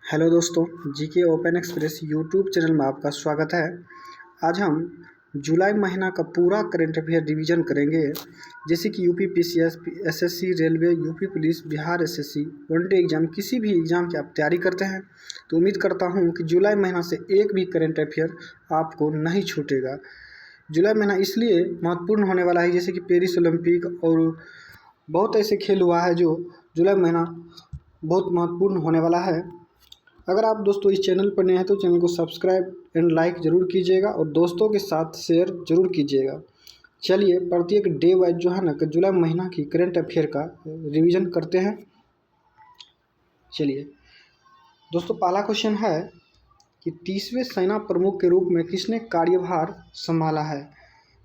Hello दोस्तों, GK open express YouTube channel में आपका स्वागत है। आज हम जुलाई महीना का पूरा करंट अफेयर रिवीजन करेंगे, जैसे कि UP PCS, SSC, railway, UP police, Bihar SSC, one day exam, किसी भी एग्ज़ाम की आप तैयारी करते हैं तो उम्मीद करता हूं कि जुलाई महीना से एक भी करंट अफेयर आपको नहीं छूटेगा। जुलाई महीना इसलिए महत्वपूर्ण होने वाला है, जैसे कि पेरिस ओलंपिक और बहुत ऐसे खेल हुआ है जो जुलाई महीना बहुत महत्वपूर्ण होने वाला है। अगर आप दोस्तों इस चैनल पर नए हैं तो चैनल को सब्सक्राइब एंड लाइक ज़रूर कीजिएगा और दोस्तों के साथ शेयर ज़रूर कीजिएगा। चलिए प्रत्येक डे वाइज जो है ना कि जुलाई महीना की करंट अफेयर का रिवीजन करते हैं। चलिए दोस्तों, पहला क्वेश्चन है कि 30वें सेना प्रमुख के रूप में किसने कार्यभार संभाला है।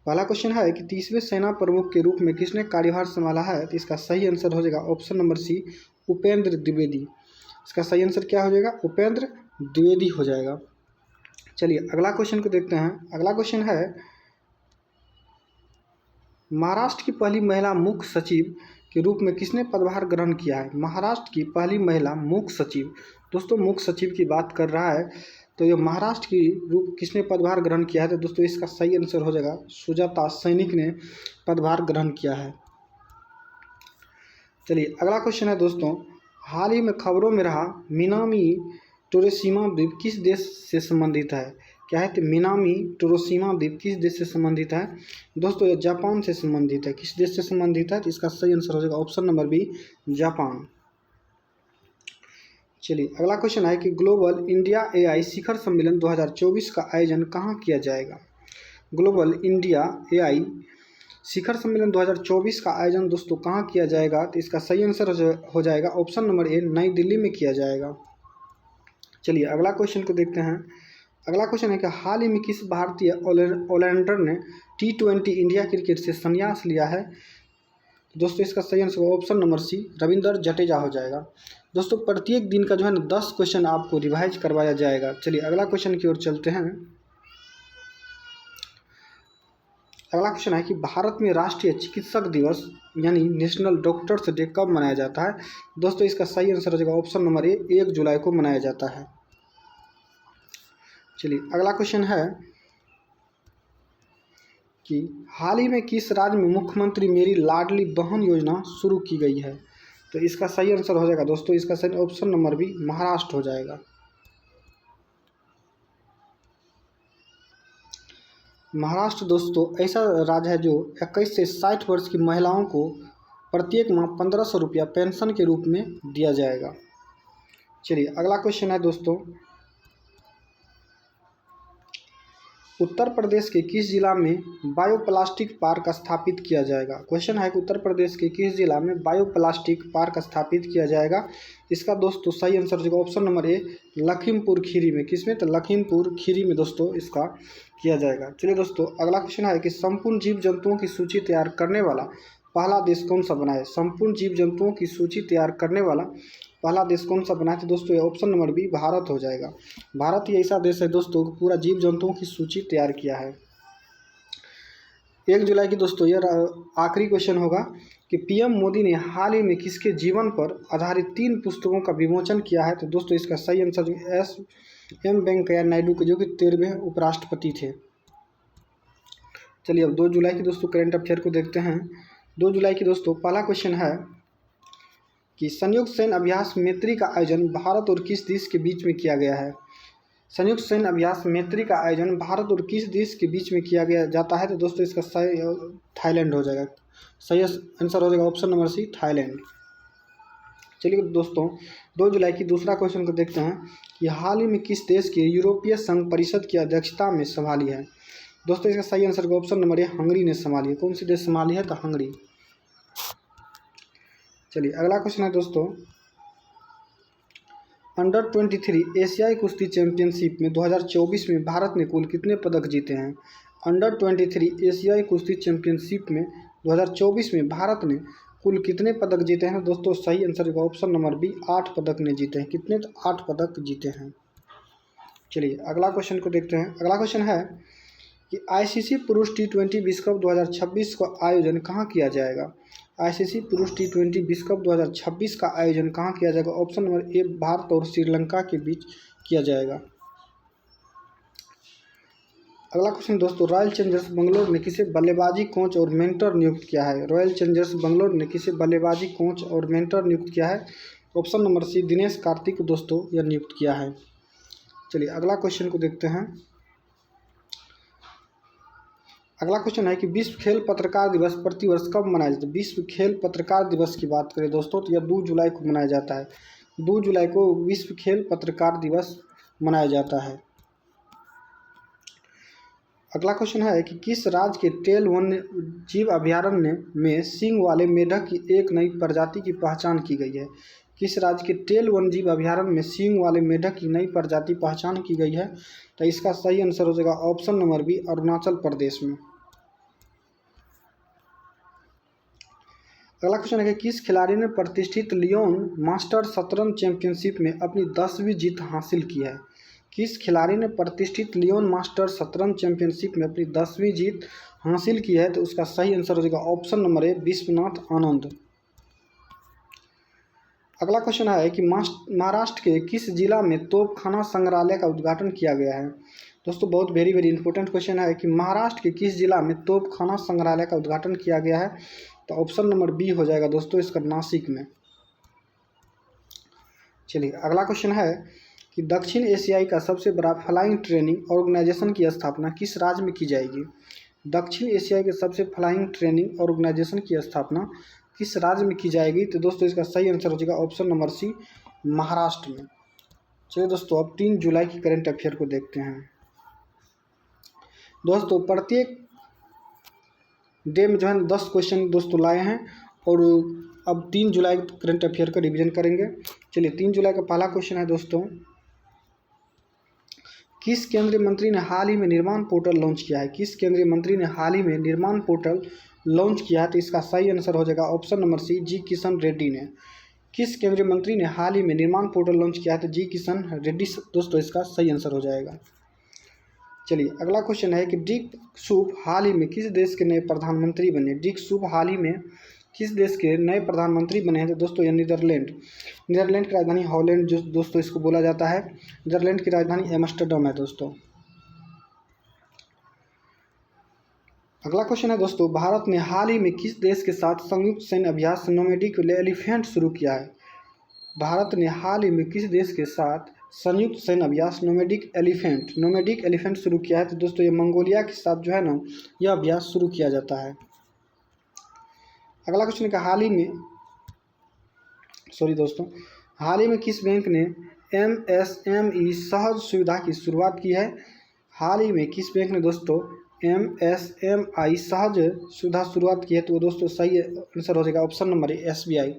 पहला क्वेश्चन है कि 30वें सेना प्रमुख के रूप में किसने कार्यभार संभाला है, तो इसका सही आंसर हो जाएगा option number C, Upendra Dwivedi. इसका सही आंसर क्या हो जाएगा? उपेंद्र द्विवेदी हो जाएगा। चलिए अगला क्वेश्चन को देखते हैं। अगला क्वेश्चन है, महाराष्ट्र की पहली महिला मुख्य सचिव के रूप में किसने पदभार ग्रहण किया है। महाराष्ट्र की पहली महिला मुख्य सचिव, दोस्तों मुख्य सचिव की बात कर रहा है तो ये महाराष्ट्र की रूप किसने पदभार ग्रहण किया है, तो दोस्तों इसका सही आंसर हो जाएगा सुजाता सैनिक ने पदभार ग्रहण किया है। चलिए अगला क्वेश्चन है दोस्तों, हाल ही में खबरों में रहा मिनामी टोरोशिमा द्वीप किस देश से संबंधित है। क्या है? तो मिनामी टोरोशिमा द्वीप किस देश से संबंधित है? दोस्तों ये जापान से संबंधित है। किस देश से संबंधित है? तो इसका सही आंसर हो जाएगा ऑप्शन नंबर बी, जापान। चलिए अगला क्वेश्चन है कि ग्लोबल इंडिया एआई शिखर सम्मेलन 2024 का आयोजन कहाँ किया जाएगा। ग्लोबल इंडिया एआई शिखर सम्मेलन 2024 का आयोजन दोस्तों कहाँ किया जाएगा, तो इसका सही आंसर हो जाएगा ऑप्शन नंबर ए, नई दिल्ली में किया जाएगा। चलिए अगला क्वेश्चन को देखते हैं। अगला क्वेश्चन है कि हाल ही में किस भारतीय ऑलराउंडर ने T20 इंडिया क्रिकेट से संन्यास लिया है। दोस्तों इसका सही answer option number C, Ravindra Jadeja हो जाएगा। दोस्तों प्रत्येक दिन का जो है ना 10 क्वेश्चन आपको रिवाइज करवाया जाएगा। चलिए अगला क्वेश्चन की ओर चलते हैं। अगला क्वेश्चन है कि भारत में राष्ट्रीय चिकित्सक दिवस यानी नेशनल डॉक्टर्स डे कब मनाया जाता है। दोस्तों इसका सही आंसर हो जाएगा ऑप्शन नंबर ए, 1 जुलाई को मनाया जाता है। चलिए अगला क्वेश्चन है कि हाल ही में किस राज्य में मुख्यमंत्री मेरी लाडली बहन योजना शुरू की गई है, तो इसका सही आंसर हो जाएगा दोस्तों इसका सही ऑप्शन नंबर बी, महाराष्ट्र हो जाएगा। महाराष्ट्र दोस्तों ऐसा राज्य है जो 21 से 60 वर्ष की महिलाओं को प्रत्येक माह 1500 रुपया पेंशन के रूप में दिया जाएगा। चलिए अगला क्वेश्चन है दोस्तों, उत्तर प्रदेश के किस जिला में बायोप्लास्टिक पार्क स्थापित किया जाएगा। क्वेश्चन है कि उत्तर प्रदेश के किस जिला में बायोप्लास्टिक पार्क स्थापित किया जाएगा। इसका दोस्तों सही आंसर हो जाएगा ऑप्शन नंबर ए, लखीमपुर खीरी में। किसमें? तो लखीमपुर खीरी में दोस्तों इसका किया जाएगा। चलिए दोस्तों अगला क्वेश्चन है कि संपूर्ण जीव जंतुओं की सूची तैयार करने वाला पहला देश कौन सा बना है। संपूर्ण जीव जंतुओं की सूची तैयार करने वाला पहला देश कौन सा बना है, तो दोस्तों ये ऑप्शन नंबर बी, भारत हो जाएगा। भारत ही ऐसा देश है दोस्तों पूरा जीव जंतुओं की सूची तैयार किया है। 1 जुलाई की दोस्तों यह आखिरी क्वेश्चन होगा कि पीएम मोदी ने हाल ही में किसके जीवन पर आधारित 3 पुस्तकों का विमोचन किया है, तो दोस्तों इसका सही आंसर एम वेंकैया नायडू के, जो कि 13वें उपराष्ट्रपति थे। चलिए अब 2 जुलाई की दोस्तों करंट अफेयर को देखते हैं। 2 जुलाई की दोस्तों पहला क्वेश्चन है कि संयुक्त सैन्य अभ्यास मैत्री का आयोजन भारत और किस देश के बीच में किया गया है। संयुक्त सैन्य अभ्यास मैत्री का आयोजन भारत और किस देश के बीच में किया गया जाता है, तो दोस्तों इसका सही थाईलैंड हो जाएगा। सही आंसर हो जाएगा ऑप्शन नंबर सी, थाईलैंड। चलिए दोस्तों 2 जुलाई की दूसरा क्वेश्चन को देखते हैं कि हाल ही में किस देश की यूरोपीय संघ परिषद की अध्यक्षता में संभाली है। दोस्तों इसका सही आंसर का ऑप्शन नंबर ए, हंगरी ने संभाली है। कौन सी देश संभाली है, तो हंगरी। चलिए अगला क्वेश्चन है दोस्तों, अंडर 23 एशियाई कुश्ती चैंपियनशिप में 2024 में भारत ने कुल कितने पदक जीते हैं। अंडर 23 एशियाई कुश्ती चैंपियनशिप में 2024 में भारत ने कुल कितने पदक जीते हैं। दोस्तों सही आंसर का ऑप्शन नंबर बी, 8 पदक ने जीते हैं। कितने? तो 8 पदक जीते हैं। चलिए अगला क्वेश्चन को देखते हैं। अगला क्वेश्चन है कि आईसीसी पुरुष T20 विश्व कप 2026 का आयोजन कहाँ किया जाएगा। आईसीसी पुरुष T20 विश्व कप 2026 का आयोजन कहाँ किया जाएगा? ऑप्शन नंबर ए भारत और श्रीलंका के बीच किया जाएगा। अगला क्वेश्चन दोस्तों, रॉयल चैलेंजर्स बंगलौर ने किसे बल्लेबाजी कोच और मेंटर नियुक्त किया है? रॉयल चैलेंजर्स बंगलौर ने किसे बल्लेबाजी कोच और मेंटर नियुक्त किया है? Option number C Dinesh Karthik दोस्तों यह नियुक्त किया है। चलिए अगला क्वेश्चन को देखते हैं। अगला क्वेश्चन है कि विश्व खेल पत्रकार दिवस प्रतिवर्ष कब मनाया जाता है? विश्व खेल पत्रकार दिवस की बात करें दोस्तों तो यह 2 जुलाई को मनाया जाता है। 2 जुलाई को विश्व खेल पत्रकार दिवस मनाया जाता है। अगला क्वेश्चन है कि किस राज्य के टेल वन्य जीव अभयारण्य में सींग वाले मेढक की एक नई प्रजाति की पहचान की गई है? किस राज्य के टेल वन्य जीव अभयारण्य में सींग वाले मेढक की नई प्रजाति पहचान की गई है? तो इसका सही आंसर हो जाएगा option number B Arunachal Pradesh में। अगला क्वेश्चन है कि किस खिलाड़ी ने प्रतिष्ठित लियोन मास्टर शतरंज चैंपियनशिप में अपनी 10वीं जीत हासिल की है? किस खिलाड़ी ने प्रतिष्ठित लियोन मास्टर शतरंज चैंपियनशिप में अपनी 10वीं जीत हासिल की है? तो उसका सही आंसर हो जाएगा ऑप्शन नंबर ए विश्वनाथ आनंद। अगला क्वेश्चन है कि महाराष्ट्र के किस जिला में तोपखाना संग्रहालय का उद्घाटन किया गया है? दोस्तों बहुत वेरी इंपॉर्टेंट क्वेश्चन है कि महाराष्ट्र के किस जिला में तोपखाना संग्रहालय का उद्घाटन किया गया है? तो ऑप्शन नंबर बी हो जाएगा दोस्तों इसका नासिक में। चलिए अगला क्वेश्चन है कि दक्षिण एशियाई का सबसे बड़ा फ्लाइंग ट्रेनिंग ऑर्गेनाइजेशन की स्थापना किस राज्य में की जाएगी? दक्षिण एशिया के सबसे फ्लाइंग ट्रेनिंग ऑर्गेनाइजेशन की स्थापना किस राज्य में की जाएगी? तो दोस्तों इसका सही आंसर हो जाएगा ऑप्शन नंबर सी महाराष्ट्र में। चलिए दोस्तों अब 3 जुलाई की करंट अफेयर को देखते हैं। दोस्तों प्रत्येक डे में जो है 10 क्वेश्चन दोस्तों लाए हैं और अब 3 जुलाई करंट अफेयर का रिवीजन करेंगे। चलिए 3 जुलाई का पहला क्वेश्चन है दोस्तों, किस केंद्रीय मंत्री ने हाल ही में निर्माण पोर्टल लॉन्च किया है? किस केंद्रीय मंत्री ने हाल ही में निर्माण पोर्टल लॉन्च किया है? तो इसका सही आंसर हो जाएगा ऑप्शन नंबर सी जी किशन रेड्डी ने। किस केंद्रीय मंत्री ने हाल ही में निर्माण पोर्टल लॉन्च किया है? तो जी किशन रेड्डी दोस्तों इसका सही आंसर हो जाएगा। चलिए अगला क्वेश्चन है कि डिक सूप हाल ही में किस देश के नए प्रधानमंत्री बने? डिक सूप हाल ही में किस देश के नए प्रधानमंत्री बने हैं? तो दोस्तों ये नीदरलैंड की राजधानी हॉलैंड जो दोस्तों इसको बोला जाता है। नीदरलैंड की राजधानी एम्स्टर्डम है दोस्तों। अगला क्वेश्चन है दोस्तों, भारत ने हाल ही में किस देश के साथ संयुक्त सैन्य अभ्यास नोमैडिक एलिफेंट शुरू किया है? भारत ने हाल ही में किस देश के साथ संयुक्त सैन्य अभ्यास नोमैडिक एलिफेंट शुरू किया है? तो दोस्तों ये मंगोलिया के साथ जो है ना यह अभ्यास शुरू किया जाता है। अगला क्वेश्चन है हाल ही में किस बैंक ने MSME सहज सुविधा की शुरुआत की है? हाल ही में किस बैंक ने दोस्तों MSMI सहज सुविधा शुरुआत की है? तो दोस्तों सही आंसर हो जाएगा ऑप्शन नंबर SBI।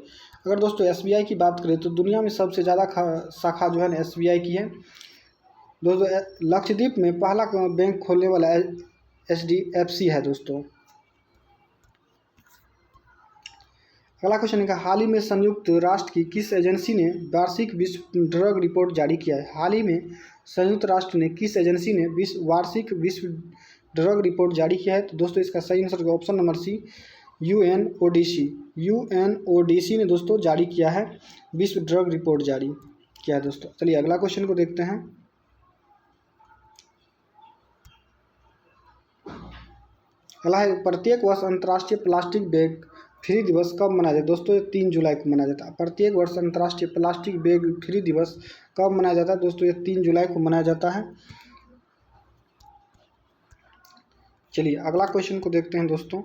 अगर दोस्तों SBI की बात करें तो दुनिया में सबसे ज़्यादा शाखा जो है ना SBI की है। दोस्तों लक्षद्वीप में पहला बैंक खोलने वाला HDFC है दोस्तों। अगला क्वेश्चन है हाल ही में संयुक्त राष्ट्र की किस एजेंसी ने वार्षिक विश्व ड्रग रिपोर्ट जारी किया है? हाल ही में संयुक्त राष्ट्र ने किस एजेंसी ने वार्षिक विश्व ड्रग रिपोर्ट जारी किया है? तो दोस्तों इसका सही आंसर होगा ऑप्शन नंबर सी UNODC ने दोस्तों जारी किया है, विश्व ड्रग रिपोर्ट जारी किया है दोस्तों। चलिए अगला क्वेश्चन को देखते हैं। अगला है प्रत्येक वर्ष अंतर्राष्ट्रीय प्लास्टिक बैग फ्री दिवस कब मनाया जाता है? दोस्तों 3 जुलाई को मनाया जाता है। प्रत्येक वर्ष अंतर्राष्ट्रीय प्लास्टिक बैग फ्री दिवस कब मनाया जाता है? दोस्तों ये 3 जुलाई को मनाया जाता है। चलिए अगला क्वेश्चन को देखते हैं दोस्तों।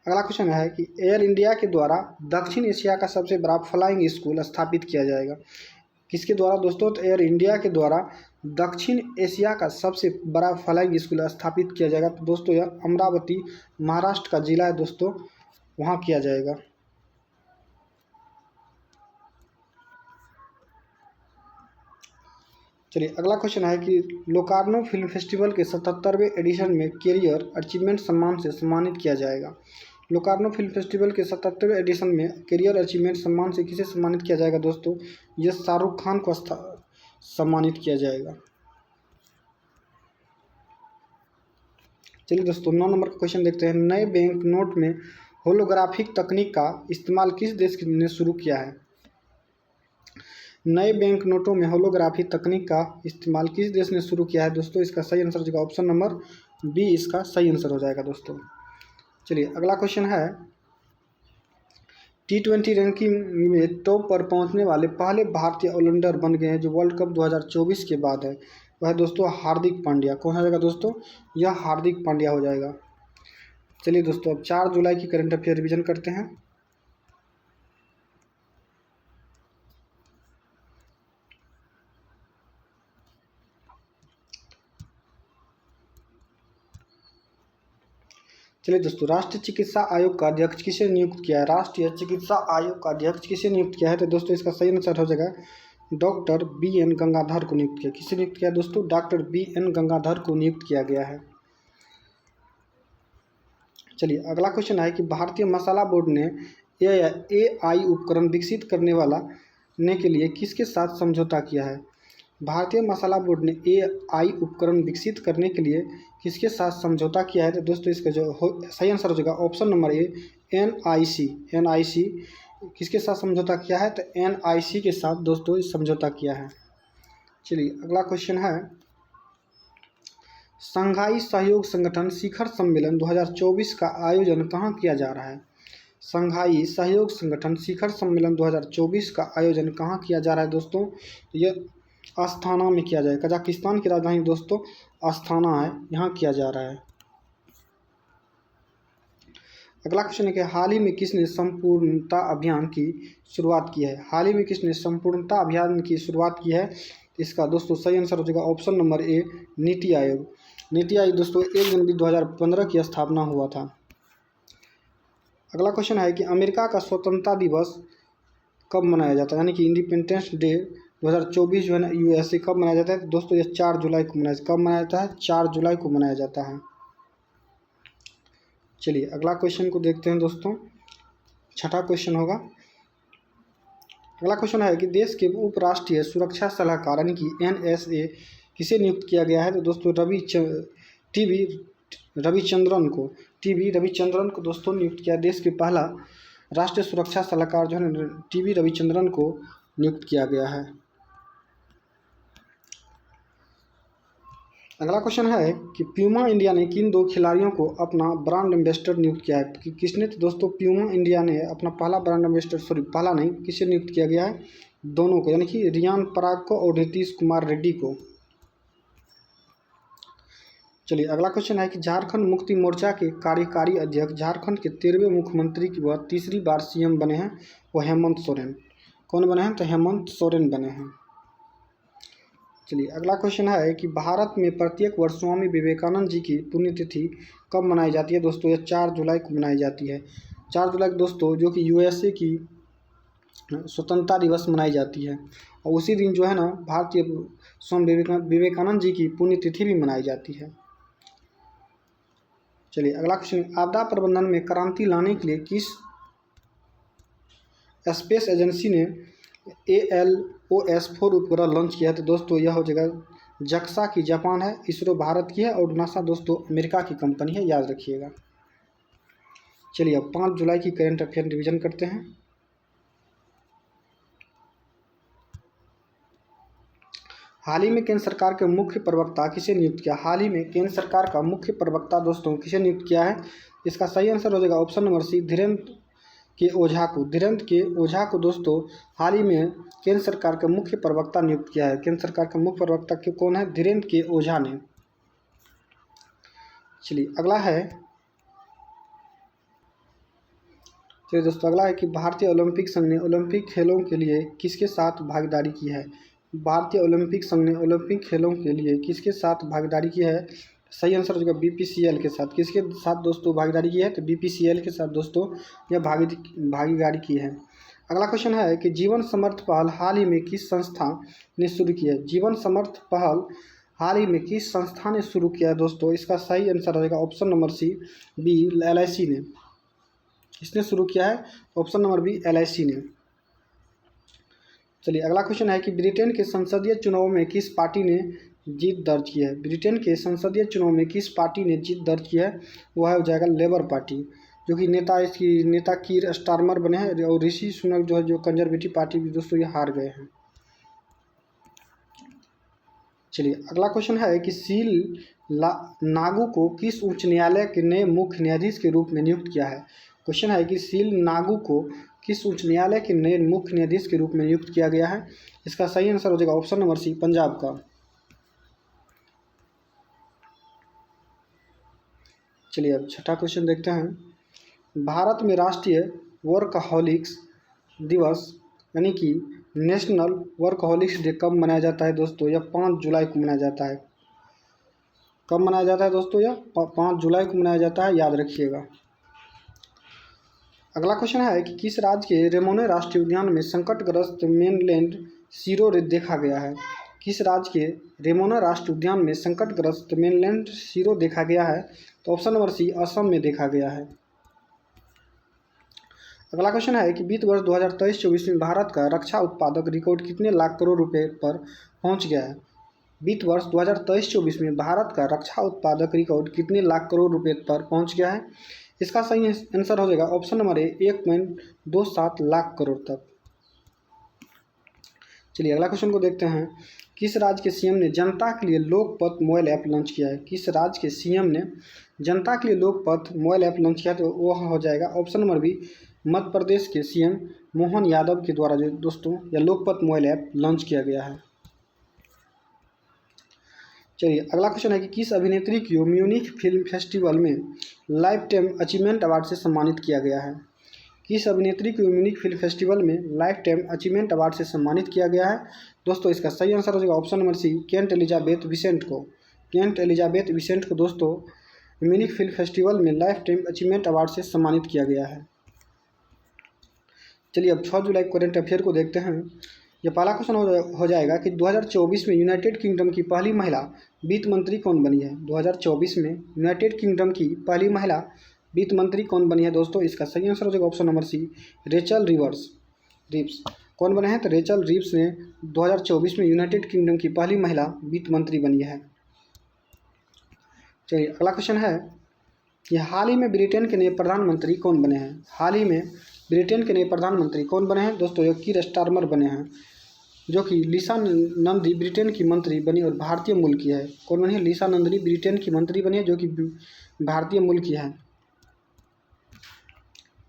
अगला क्वेश्चन है कि एयर इंडिया के द्वारा दक्षिण एशिया का सबसे बड़ा फ्लाइंग स्कूल स्थापित किया जाएगा। किसके द्वारा दोस्तों? तो एयर इंडिया के द्वारा दक्षिण एशिया का सबसे बड़ा फ्लाइंग स्कूल स्थापित किया जाएगा। तो दोस्तों यह अमरावती महाराष्ट्र का जिला है दोस्तों, वहाँ किया जाएगा। चलिए अगला क्वेश्चन है कि लोकार्नो फिल्म फेस्टिवल के 77वें एडिशन में कैरियर अचीवमेंट सम्मान से सम्मानित किया जाएगा। लोकार्नो फिल्म फेस्टिवल के 77वें एडिशन में कैरियर अचीवमेंट सम्मान से किसे सम्मानित किया जाएगा दोस्तों? यह शाहरुख खान को सम्मानित किया जाएगा। चलिए दोस्तों 9 नंबर का क्वेश्चन देखते हैं। नए बैंक नोट में होलोग्राफिक तकनीक का इस्तेमाल किस देश ने शुरू किया है? नए बैंक नोटों में होलोग्राफी तकनीक का इस्तेमाल किस देश ने शुरू किया है दोस्तों? इसका सही आंसर हो जाएगा ऑप्शन नंबर बी, इसका सही आंसर हो जाएगा दोस्तों। चलिए अगला क्वेश्चन है, T20 रैंकिंग में टॉप पर पहुंचने वाले पहले भारतीय ऑलराउंडर बन गए हैं जो वर्ल्ड कप 2024 के बाद है, वह है दोस्तों हार्दिक पांड्या। कौन हो जाएगा दोस्तों? यह हार्दिक पांड्या हो जाएगा। चलिए दोस्तों अब 4 जुलाई की करंट अफेयर रिवीजन करते हैं। चलिए दोस्तों, राष्ट्रीय चिकित्सा आयोग का अध्यक्ष किसे नियुक्त किया है? राष्ट्रीय चिकित्सा आयोग का अध्यक्ष किसे नियुक्त किया है? तो दोस्तों इसका सही आंसर हो जाएगा डॉक्टर BN गंगाधर को नियुक्त किया। किसे नियुक्त किया दोस्तों? डॉक्टर BN गंगाधर को नियुक्त किया गया है। चलिए अगला क्वेश्चन है कि भारतीय मसाला बोर्ड ने AI उपकरण विकसित करने के लिए किसके साथ समझौता किया है? भारतीय मसाला बोर्ड ने AI उपकरण विकसित करने के लिए किसके साथ समझौता किया है? तो दोस्तों इसका जो सही आंसर हो जाएगा ऑप्शन नंबर ए, NIC किसके साथ समझौता किया है? तो NIC के साथ दोस्तों इस समझौता किया है। चलिए अगला क्वेश्चन है, शंघाई सहयोग संगठन शिखर सम्मेलन 2024 का आयोजन कहाँ किया जा रहा है? शंघाई सहयोग संगठन शिखर सम्मेलन 2024 का आयोजन कहाँ किया जा रहा है दोस्तों? यह अस्थाना में किया जाएगा। कजाकिस्तान की राजधानी दोस्तों अस्थाना है, यहाँ किया जा रहा है। अगला क्वेश्चन है कि हाल ही में किसने संपूर्णता अभियान की शुरुआत की है? हाल ही में किसने संपूर्णता अभियान की शुरुआत की है? इसका दोस्तों सही आंसर हो जाएगा ऑप्शन नंबर ए, नीति आयोग। नीति आयोग दोस्तों 1 जनवरी 2015 की स्थापना हुआ था। अगला क्वेश्चन है कि अमेरिका का स्वतंत्रता दिवस कब मनाया जाता है, यानी कि इंडिपेंडेंस डे 2024 जो है ना USA कब मनाया जाता है? तो दोस्तों यह 4 जुलाई को कब मनाया जाता है? 4 जुलाई को मनाया जाता है। चलिए अगला क्वेश्चन को देखते हैं दोस्तों, छठा क्वेश्चन होगा। अगला क्वेश्चन है कि देश के उप राष्ट्रीय सुरक्षा सलाहकार यानी कि NSA किसे नियुक्त किया गया है? तो दोस्तों टीवी रविचंद्रन को दोस्तों नियुक्त किया। देश के पहला राष्ट्रीय सुरक्षा सलाहकार जो है टीवी रविचंद्रन को नियुक्त किया गया है। अगला क्वेश्चन है कि प्यूमा इंडिया ने किन 2 खिलाड़ियों को अपना ब्रांड एम्बेसडर नियुक्त किया है? कि किसने? तो दोस्तों प्यूमा इंडिया ने अपना पहला ब्रांड एम्बेसडर पहला नहीं, किसे नियुक्त किया गया है? दोनों को, यानी कि रियान पराग को और नीतीश कुमार रेड्डी को। चलिए अगला क्वेश्चन है कि झारखंड मुक्ति मोर्चा के कार्यकारी अध्यक्ष झारखंड के 13वें मुख्यमंत्री की वह तीसरी बार CM बने हैं, वो हेमंत सोरेन। कौन बने हैं? तो हेमंत सोरेन बने हैं। चलिए अगला क्वेश्चन है कि भारत में प्रत्येक वर्ष स्वामी विवेकानंद जी की पुण्यतिथि कब मनाई जाती है? दोस्तों यह 4 जुलाई को मनाई जाती है। 4 जुलाई को दोस्तों जो कि USA की स्वतंत्रता दिवस मनाई जाती है, और उसी दिन जो है ना भारतीय स्वामी विवेकानंद जी की पुण्यतिथि भी मनाई जाती है। चलिए अगला क्वेश्चन, आपदा प्रबंधन में क्रांति लाने के लिए किस स्पेस एजेंसी ने ALOS-4 उपग्रह लॉन्च किया है? तो दोस्तों यह हो जाएगा JAXA की जापान है, इसरो भारत की है और नासा दोस्तों अमेरिका की कंपनी है, याद रखिएगा। चलिए अब 5 जुलाई की करंट अफेयर रिवीजन करते हैं। हाल ही में केंद्र सरकार के मुख्य प्रवक्ता किसे नियुक्त किया? हाल ही में केंद्र सरकार का मुख्य प्रवक्ता दोस्तों किसे नियुक्त किया है? इसका सही आंसर हो जाएगा ऑप्शन नंबर सी, धीरेन्द्र के ओझा को दोस्तों हाल ही में केंद्र सरकार के मुख्य प्रवक्ता नियुक्त किया है। केंद्र सरकार के मुख्य प्रवक्ता के कौन है? धीरेन्द्र के ओझा ने। चलिए अगला है कि भारतीय ओलंपिक संघ ने ओलंपिक खेलों के लिए किसके साथ भागीदारी की है? भारतीय ओलंपिक संघ ने ओलंपिक खेलों के लिए किसके साथ भागीदारी की है? सही आंसर हो जाएगा BPCL के साथ। किसके साथ दोस्तों भागीदारी की है? तो BPCL के साथ दोस्तों यह भागीदारी की है। अगला क्वेश्चन है कि जीवन समर्थ पहल हाल ही में किस संस्था ने शुरू की है? जीवन समर्थ पहल हाल ही में किस संस्था ने शुरू किया है दोस्तों? इसका सही आंसर हो जाएगा option number C, B, LIC ने। किसने शुरू किया है? ऑप्शन नंबर बी, LIC ने। चलिए अगला क्वेश्चन है कि ब्रिटेन के संसदीय चुनाव में किस पार्टी ने जीत दर्ज की है? ब्रिटेन के संसदीय चुनाव में किस पार्टी ने जीत दर्ज की है? वह हो जाएगा लेबर पार्टी। जो कि नेता कीर स्टारमर बने हैं, और ऋषि सुनक जो है जो कंजर्वेटिव पार्टी दोस्तों ये हार गए हैं। चलिए अगला क्वेश्चन है कि नागू को किस उच्च न्यायालय के नए मुख्य न्यायाधीश के रूप में नियुक्त किया है। क्वेश्चन है कि नागू को किस उच्च न्यायालय के नए मुख्य न्यायाधीश के रूप में नियुक्त किया गया है। इसका सही आंसर हो जाएगा ऑप्शन नंबर सी, पंजाब का। चलिए अब छठा क्वेश्चन देखते हैं। भारत में राष्ट्रीय वर्कहॉलिक्स दिवस यानी कि नेशनल वर्कहॉलिक्स डे कब मनाया जाता है दोस्तों? यह 5 जुलाई को मनाया जाता है। कब मनाया जाता है दोस्तों? यह 5 जुलाई को मनाया जाता है, याद रखिएगा। अगला क्वेश्चन है कि किस राज्य के रेमोने राष्ट्रीय उद्यान में संकटग्रस्त मेनलैंड सीरो देखा गया है। किस राज्य के रेमोना राष्ट्रीय उद्यान में संकटग्रस्त मेनलैंड सीरो देखा गया है? तो ऑप्शन नंबर सी, असम में देखा गया है। अगला क्वेश्चन है कि वित्त वर्ष 2023-24 में भारत का रक्षा उत्पादक रिकॉर्ड कितने लाख करोड़ रुपए पर पहुंच गया है। वित्त वर्ष 2023-24 में भारत का रक्षा उत्पादक रिकॉर्ड कितने लाख करोड़ रुपए पर पहुंच गया है। इसका सही आंसर हो जाएगा ऑप्शन नंबर ए, 1.27 लाख करोड़ तक। चलिए अगला क्वेश्चन को देखते हैं। किस राज्य के सीएम ने जनता के लिए लोकपथ मोबाइल ऐप लॉन्च किया है। किस राज्य के सीएम ने जनता के लिए लोकपथ मोबाइल ऐप लॉन्च किया है? तो वह हो जाएगा option number B, Madhya Pradesh के सीएम मोहन यादव के द्वारा जो दोस्तों यह लोकपथ मोबाइल ऐप लॉन्च किया गया है। चलिए अगला क्वेश्चन है कि किस अभिनेत्री को म्यूनिख फिल्म फेस्टिवल में लाइफ टाइम अचीवमेंट अवार्ड से सम्मानित किया गया है। किस अभिनेत्री को म्यूनिख फिल्म फेस्टिवल में लाइफ टाइम अचीवमेंट अवार्ड से सम्मानित किया गया है दोस्तों? इसका सही आंसर हो जाएगा option number C, Kent Elizabeth Vincent को। केंट एलिजाबेथ विसेंट को दोस्तों म्यूनिख फिल्म फेस्टिवल में लाइफ टाइम अचीवमेंट अवार्ड से सम्मानित किया गया है। चलिए अब 6 जुलाई करंट अफेयर को देखते हैं। यह पहला क्वेश्चन हो जाएगा कि 2024 में यूनाइटेड किंगडम की पहली महिला वित्त मंत्री कौन बनी है। 2024 में यूनाइटेड किंगडम की पहली महिला वित्त मंत्री कौन बनी है दोस्तों? इसका सही आंसर हो जाएगा option number C, Rachel Ripps. कौन बने हैं? तो रेचल रिप्स ने 2024 में यूनाइटेड किंगडम की पहली महिला वित्त मंत्री बनी है। चलिए अगला क्वेश्चन है कि हाल ही में ब्रिटेन के नए प्रधानमंत्री कौन बने हैं। हाल ही में ब्रिटेन के नए प्रधानमंत्री कौन बने हैं दोस्तों? कीर स्टारमर बने हैं, जो कि लिसा नंदी ब्रिटेन की मंत्री बनी और भारतीय मूल की है। कौन बनी है? लिसा नंदी ब्रिटेन की मंत्री बनी है, जो कि भारतीय मूल की है।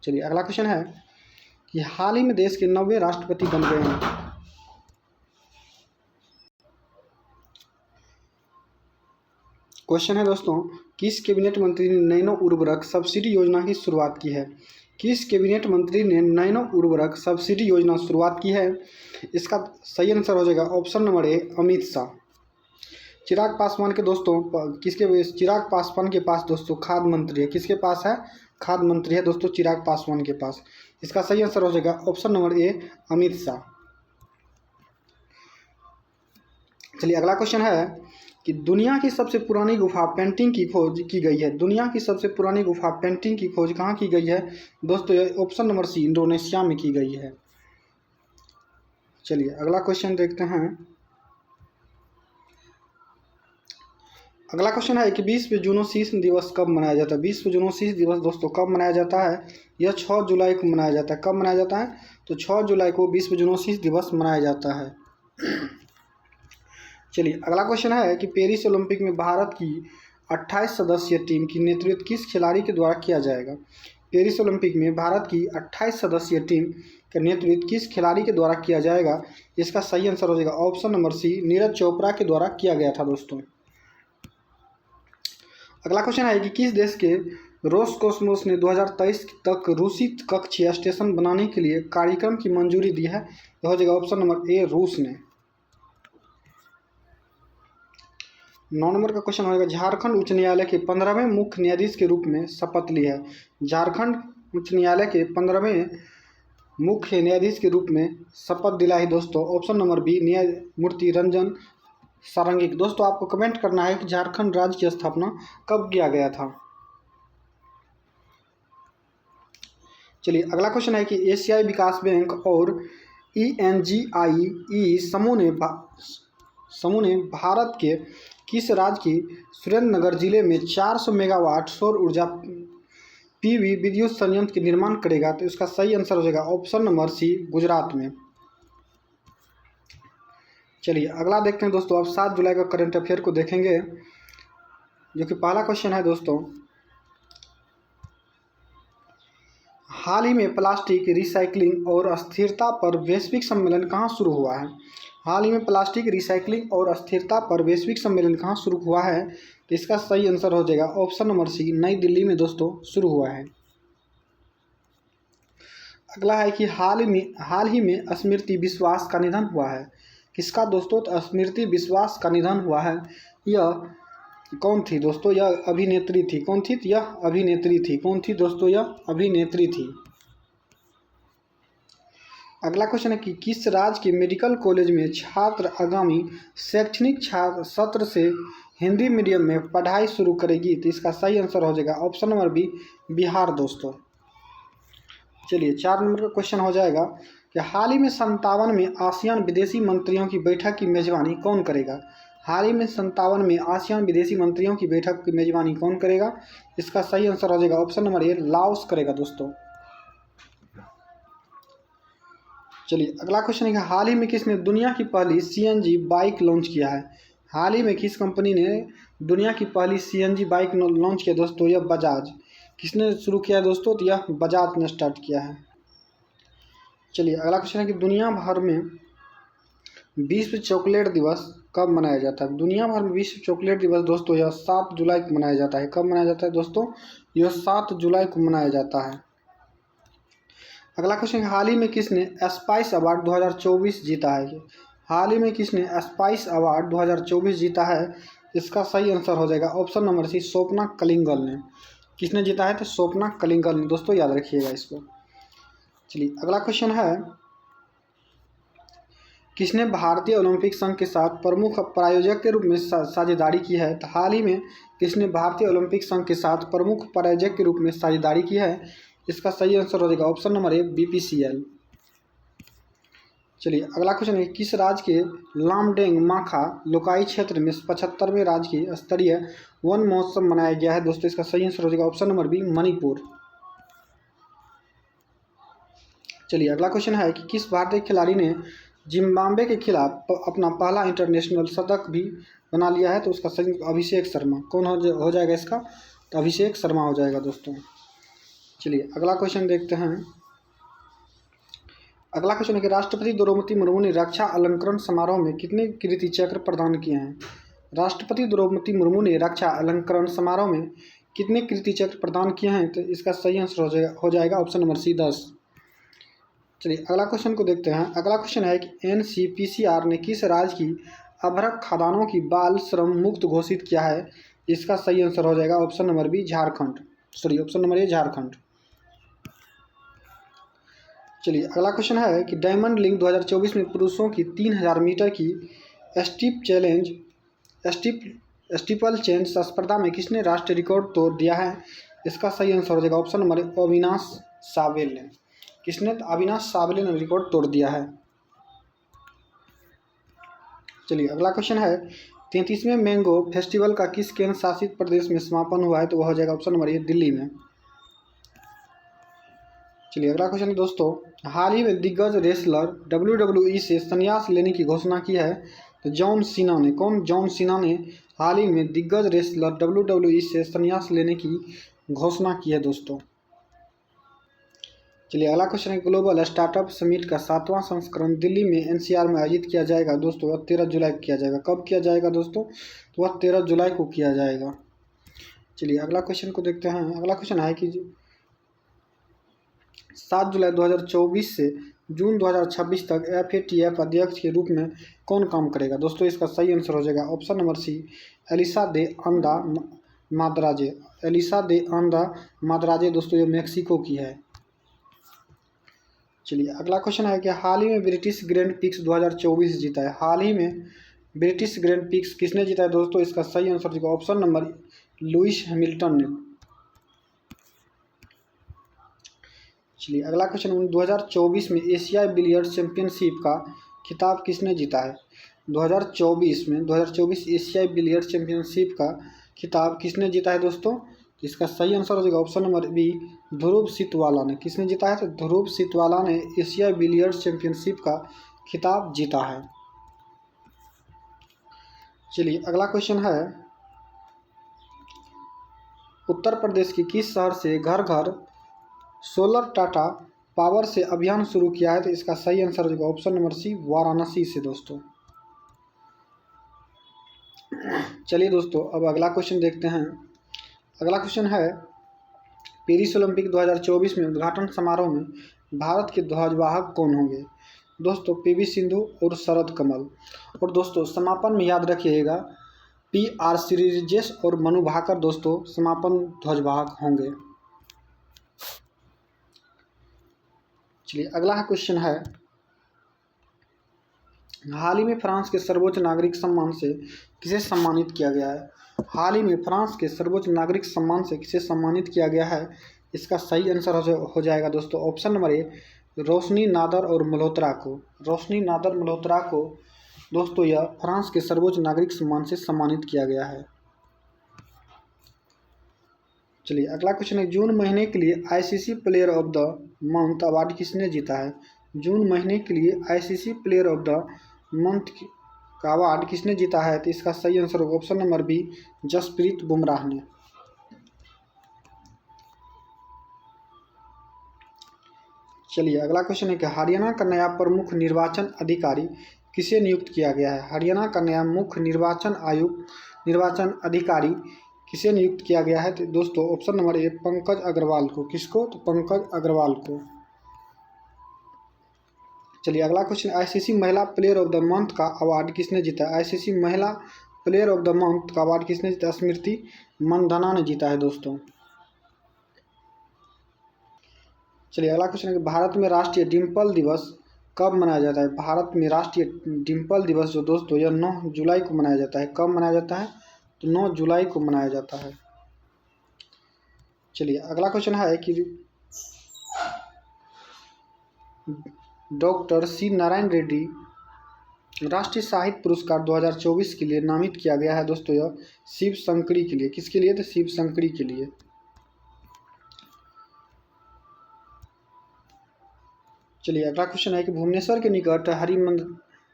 चलिए अगला क्वेश्चन है कि हाल ही में देश के 90वें राष्ट्रपति बन गए हैं। क्वेश्चन है दोस्तों, किस कैबिनेट मंत्री ने नैनो उर्वरक सब्सिडी योजना की शुरुआत की है। किस कैबिनेट मंत्री ने नैनो उर्वरक सब्सिडी योजना शुरुआत की है? इसका सही आंसर हो जाएगा option number A, Amit Shah. Chirag Paswan के दोस्तों चिराग पासवान के पास दोस्तों खाद्य मंत्री है। किसके पास है? खाद्य मंत्री है दोस्तों चिराग पासवान के पास। इसका सही आंसर हो जाएगा option number A, Amit Shah. चलिए अगला क्वेश्चन है कि दुनिया की सबसे पुरानी गुफा पेंटिंग की खोज की गई है। दुनिया की सबसे पुरानी गुफा पेंटिंग की खोज कहाँ की गई है दोस्तों? ऑप्शन नंबर सी, इंडोनेशिया में की गई है। चलिए अगला क्वेश्चन देखते हैं। अगला क्वेश्चन है कि विश्व जुनोसिस दिवस कब मनाया जाता है। विश्व जुनोसिस दिवस दोस्तों कब मनाया जाता है? यह 6 जुलाई को मनाया जाता है। कब मनाया जाता है? तो 6 जुलाई को विश्व जुनोसिस दिवस मनाया जाता है। चलिए अगला क्वेश्चन है कि पेरिस ओलंपिक में भारत की 28 सदस्यीय टीम की नेतृत्व किस खिलाड़ी के द्वारा किया जाएगा। पेरिस ओलंपिक में भारत की 28 सदस्यीय टीम का नेतृत्व किस खिलाड़ी के द्वारा किया जाएगा? इसका सही आंसर हो जाएगा option number C, Neeraj Chopra के द्वारा किया गया था दोस्तों। अगला क्वेश्चन है कि किस देश के रोसकोसमोस ने 2023 तक रूसी कक्षीय स्टेशन बनाने के लिए कार्यक्रम की मंजूरी दी है? तो हो जाएगा ऑप्शन नंबर ए, रूस ने। 9 नंबर का क्वेश्चन होगा, झारखंड उच्च न्यायालय के 15वें मुख्य न्यायाधीश के रूप में शपथ ली है। झारखंड उच्च न्यायालय के 15वें मुख्य न्यायाधीश के रूप में शपथ दिलाई दोस्तों ऑप्शन नंबर बी, न्यायमूर्ति रंजन सारंगी। दोस्तों आपको कमेंट करना है कि झारखंड राज्य की स्थापना कब किया गया था। चलिए अगला क्वेश्चन है कि एशियाई विकास बैंक और ENGIE समूह ने भारत के किस राज्य की सुरेंद्रनगर जिले में 400 मेगावाट सौर ऊर्जा पीवी विद्युत संयंत्र के निर्माण करेगा? तो इसका सही आंसर हो जाएगा ऑप्शन नंबर सी, गुजरात में। चलिए अगला देखते हैं दोस्तों। अब 7 जुलाई का करंट अफेयर को देखेंगे, जो कि पहला क्वेश्चन है दोस्तों, हाल ही में प्लास्टिक रिसाइकलिंग और अस्थिरता पर वैश्विक सम्मेलन कहाँ शुरू हुआ है? हाल ही में प्लास्टिक रिसाइकलिंग और अस्थिरता पर वैश्विक सम्मेलन कहाँ शुरू हुआ है? तो इसका सही आंसर हो जाएगा ऑप्शन नंबर सी, नई दिल्ली में दोस्तों शुरू हुआ है। अगला है कि हाल ही में स्मृति विश्वास का निधन हुआ है। किसका दोस्तों? तो स्मृति विश्वास का निधन हुआ है। यह कौन थी दोस्तों? यह अभिनेत्री थी। कौन थी? यह अभिनेत्री थी। कौन थी दोस्तों? यह अभिनेत्री थी। अगला क्वेश्चन है कि किस राज्य के मेडिकल कॉलेज में छात्र आगामी शैक्षणिक सत्र से हिंदी मीडियम में पढ़ाई शुरू करेगी? तो इसका सही आंसर हो जाएगा ऑप्शन नंबर बी, बिहार दोस्तों। चलिए 4 नंबर का क्वेश्चन हो जाएगा कि हाल ही में 57 में आसियान विदेशी मंत्रियों की बैठक की मेजबानी कौन करेगा? हाल ही में 57 में आसियान विदेशी मंत्रियों की बैठक की मेजबानी कौन करेगा? इसका सही आंसर हो जाएगा ऑप्शन नंबर ए, लाओस करेगा दोस्तों। चलिए अगला क्वेश्चन है कि हाल ही में किसने दुनिया की पहली सीएनजी बाइक लॉन्च किया है? हाल ही में किस कंपनी ने दुनिया की पहली सीएनजी बाइक लॉन्च किया दोस्तों? यह बजाज। किसने शुरू किया है दोस्तों? तो यह बजाज ने स्टार्ट किया है। चलिए अगला क्वेश्चन है कि दुनिया भर में विश्व चॉकलेट दिवस कब मनाया जाता है? दुनिया भर में विश्व चॉकलेट दिवस दोस्तों यह 7 जुलाई को मनाया जाता है। कब मनाया जाता है दोस्तों? यह 7 जुलाई को मनाया जाता है। अगला क्वेश्चन, हाल ही में किसने स्पाइस अवार्ड 2024 जीता है? हाल ही में किसने स्पाइस अवार्ड 2024 जीता है? इसका सही आंसर हो जाएगा ऑप्शन नंबर सी, स्वप्ना कलिंगल ने। किसने जीता है? तो स्वप्ना कलिंगल ने दोस्तों, याद रखिएगा इसको। चलिए अगला क्वेश्चन है, किसने भारतीय ओलंपिक संघ के साथ प्रमुख प्रायोजक के रूप में साझेदारी की है? तो हाल ही में किसने भारतीय ओलंपिक संघ के साथ प्रमुख प्रायोजक के रूप में साझेदारी की है? इसका सही आंसर हो जाएगा ऑप्शन नंबर ए, BPCL। चलिए अगला क्वेश्चन है, किस राज्य के लामडेंग माखा लोकाई क्षेत्र में 75वें राज्य स्तरीय वन महोत्सव मनाया गया है? दोस्तों इसका सही आंसर हो जाएगा ऑप्शन नंबर बी, मणिपुर। चलिए अगला क्वेश्चन है कि किस भारतीय खिलाड़ी ने जिम्बाब्वे के खिलाफ अपना पहला इंटरनेशनल शतक भी बना लिया है? तो उसका सही अभिषेक शर्मा। कौन हो जाएगा इसका? तो अभिषेक शर्मा हो जाएगा दोस्तों। चलिए अगला क्वेश्चन देखते हैं। अगला क्वेश्चन है कि राष्ट्रपति द्रौपदी मुर्मू ने रक्षा अलंकरण समारोह में कितने कीर्ति चक्र प्रदान किए हैं? राष्ट्रपति द्रौपदी मुर्मू ने रक्षा अलंकरण समारोह में कितने कीर्ति चक्र प्रदान किए हैं? तो इसका सही आंसर हो जाएगा ऑप्शन नंबर सी, 10। चलिए अगला क्वेश्चन को देखते हैं। अगला क्वेश्चन है कि NCPCR ने किस राज्य की अभ्रक खदानों की बाल श्रम मुक्त घोषित किया है? इसका सही आंसर हो जाएगा option number B, Jharkhand. Option number A, Jharkhand. चलिए अगला क्वेश्चन है कि डायमंड लीग 2024 में पुरुषों की 3000 मीटर की स्टीपल चेंज स्पर्धा में किसने राष्ट्रीय रिकॉर्ड तोड़ दिया है? इसका सही आंसर हो जाएगा ऑप्शन नंबर ए, अविनाश सावेल ने। किसने? अविनाश सावेल ने रिकॉर्ड तोड़ दिया है। चलिए अगला क्वेश्चन है, 33वें मैंगो फेस्टिवल का किस केंद्र शासित प्रदेश में समापन हुआ है? तो वह हो जाएगा ऑप्शन नंबर ए, दिल्ली में। चलिए अगला क्वेश्चन है दोस्तों, हाल ही में दिग्गज रेसलर WWE से संन्यास लेने की घोषणा की है? तो जॉन सीना ने। कौन? जॉन सीना ने हाल ही में दिग्गज रेसलर WWE से संन्यास लेने की घोषणा की है दोस्तों। चलिए अगला क्वेश्चन है, ग्लोबल स्टार्टअप समिट का 7वां संस्करण दिल्ली में NCR में आयोजित किया जाएगा दोस्तों। वह 13 जुलाई को किया जाएगा। कब किया जाएगा दोस्तों? तो वह 13 जुलाई को किया जाएगा। चलिए अगला क्वेश्चन को देखते हैं। अगला क्वेश्चन है कि 7 जुलाई 2024 से जून 2026 तक FATF अध्यक्ष के रूप में कौन काम करेगा? दोस्तों इसका सही आंसर हो जाएगा ऑप्शन नंबर सी, एलिसा दे आंदा माद्राजे। एलिसा दे आंदा माद्राजे दोस्तों, ये मेक्सिको की है। चलिए अगला क्वेश्चन है कि हाल ही में ब्रिटिश ग्रैंड पिक्स 2024 जीता है? हाल ही में ब्रिटिश ग्रैंड पिक्स किसने जीता है दोस्तों? इसका सही आंसर होगा ऑप्शन नंबर लुइस हैमिल्टन ने। चलिए अगला क्वेश्चन, 2024 में एशियाई बिलियर्ड्स चैंपियनशिप का खिताब किसने जीता है? 2024 एशियाई बिलियर्ड्स चैंपियनशिप का खिताब किसने जीता है दोस्तों? तो इसका सही आंसर हो जाएगा ऑप्शन नंबर बी, ध्रुव सीतवाला ने। किसने जीता है? तो ध्रुव सीतवाला ने एशिया बिलियर्ड्स चैंपियनशिप का खिताब जीता है। चलिए अगला क्वेश्चन है, उत्तर प्रदेश के किस शहर से घर घर सोलर टाटा पावर से अभियान शुरू किया है? तो इसका सही आंसर हो जाएगा ऑप्शन नंबर सी, वाराणसी से दोस्तों। चलिए दोस्तों अब अगला क्वेश्चन देखते हैं। अगला क्वेश्चन है, पेरिस ओलंपिक 2024 में उद्घाटन समारोह में भारत के ध्वजवाहक कौन होंगे? दोस्तों पीवी सिंधु और शरद कमल। और दोस्तों समापन में याद रखिएगा PR श्रीजेश और मनु भाकर दोस्तों समापन ध्वजवाहक होंगे। चलिए अगला क्वेश्चन है, हाल ही में फ्रांस के सर्वोच्च नागरिक सम्मान से किसे सम्मानित किया गया है? हाल ही में फ्रांस के सर्वोच्च नागरिक सम्मान से किसे सम्मानित किया गया है? इसका सही आंसर हो जाएगा दोस्तों ऑप्शन नंबर ए, रोशनी नादर और मल्होत्रा को। रोशनी नादर मल्होत्रा को दोस्तों यह फ्रांस के सर्वोच्च नागरिक सम्मान से सम्मानित किया गया है। चलिए अगला क्वेश्चन है, जून महीने के लिए ICC player of the month award किसने जीता है? जून महीने के लिए ICC player of the month का अवार्ड किसने जीता है? तो इसका सही आंसर होगा option number B, Jasprit Bumrah ने। चलिए अगला क्वेश्चन है कि हरियाणा का नया प्रमुख निर्वाचन अधिकारी किसे नियुक्त किया गया है? हरियाणा का नया मुख्य निर्वाचन अधिकारी किसे नियुक्त किया गया है? तो दोस्तों option number A, Pankaj Agarwal को। किसको? तो पंकज अग्रवाल को। चलिए अगला क्वेश्चन, ICC महिला प्लेयर ऑफ द मंथ का अवार्ड किसने जीता है? ICC महिला प्लेयर ऑफ द मंथ का अवार्ड किसने जीता? स्मृति मंदाना ने जीता है दोस्तों। चलिए अगला क्वेश्चन है, भारत में राष्ट्रीय डिम्पल दिवस कब मनाया जाता है? भारत में राष्ट्रीय डिम्पल दिवस जो दोस्तों यह 9 जुलाई को मनाया जाता है। कब मनाया जाता है? तो 9 जुलाई को मनाया जाता है। चलिए अगला क्वेश्चन है कि डॉक्टर सी नारायण रेड्डी राष्ट्रीय साहित्य पुरस्कार 2024 के लिए नामित किया गया है दोस्तों यह शिव शंकरी के लिए। किसके लिए? तो शिव शंकरी के लिए। चलिए अगला क्वेश्चन है कि भुवनेश्वर के निकट